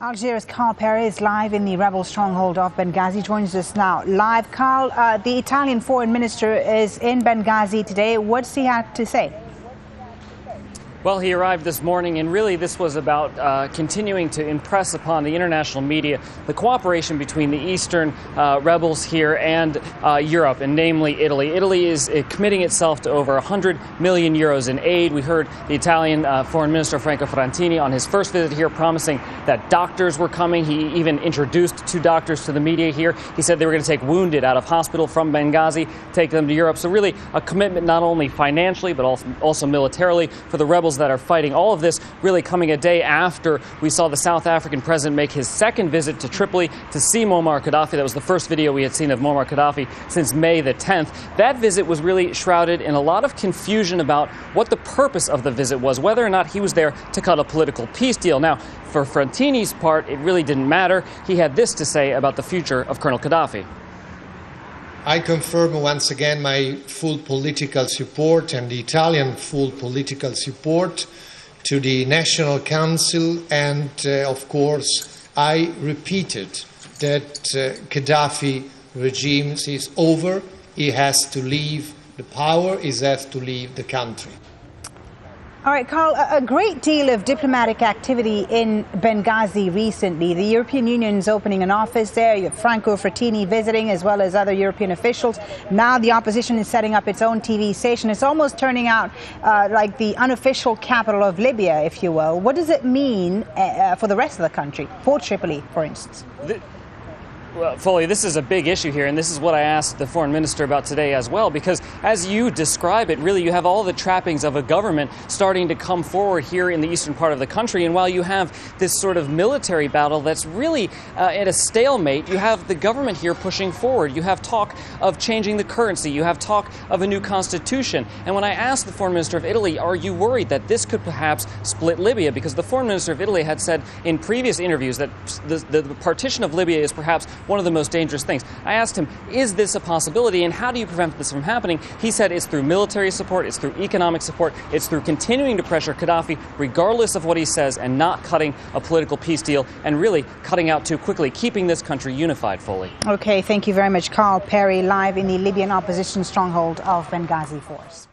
Al Jazeera's Carl Perry is live in the rebel stronghold of Benghazi. Joins us now live. Carl, the Italian foreign minister is in Benghazi today. What's he had to say? Well, he arrived this morning, and really this was about continuing to impress upon the international media the cooperation between the eastern rebels here and Europe, and namely Italy. Italy is committing itself to over 100 million euros in aid. We heard the Italian Foreign Minister Franco Frattini on his first visit here promising that doctors were coming. He even introduced 2 doctors to the media here. He said they were going to take wounded out of hospital from Benghazi, take them to Europe. So really a commitment not only financially but also militarily for the rebels that are fighting. All of this really coming a day after we saw the South African president make his second visit to Tripoli to see Muammar Gaddafi. That was the first video we had seen of Muammar Gaddafi since May the 10th. That visit was really shrouded in a lot of confusion about what the purpose of the visit was, whether or not he was there to cut a political peace deal. Now, for Frattini's part, it really didn't matter. He had this to say about the future of Colonel Gaddafi. I confirm once again my full political support and the Italian full political support to the National Council, and of course I repeated that Gaddafi regime is over. He has to leave the power, he has to leave the country. All right, Carl, a great deal of diplomatic activity in Benghazi recently. The European Union's opening an office there. You have Franco Frattini visiting, as well as other European officials. Now the opposition is setting up its own TV station. It's almost turning out like the unofficial capital of Libya, if you will. What does it mean for the rest of the country, for Tripoli, for instance? Well, Foley, this is a big issue here, and this is what I asked the foreign minister about today as well, because as you describe it, really you have all the trappings of a government starting to come forward here in the eastern part of the country, and while you have this sort of military battle that's really at a stalemate, you have the government here pushing forward. You have talk of changing the currency. You have talk of a new constitution. And when I asked the foreign minister of Italy, are you worried that this could perhaps split Libya? Because the foreign minister of Italy had said in previous interviews that the partition of Libya is perhaps one of the most dangerous things. I asked him, is this a possibility, and how do you prevent this from happening? He said it's through military support, it's through economic support, it's through continuing to pressure Gaddafi regardless of what he says, and not cutting a political peace deal, and really cutting out too quickly, keeping this country unified fully. Okay, thank you very much, Carl Perry, live in the Libyan opposition stronghold of Benghazi for us.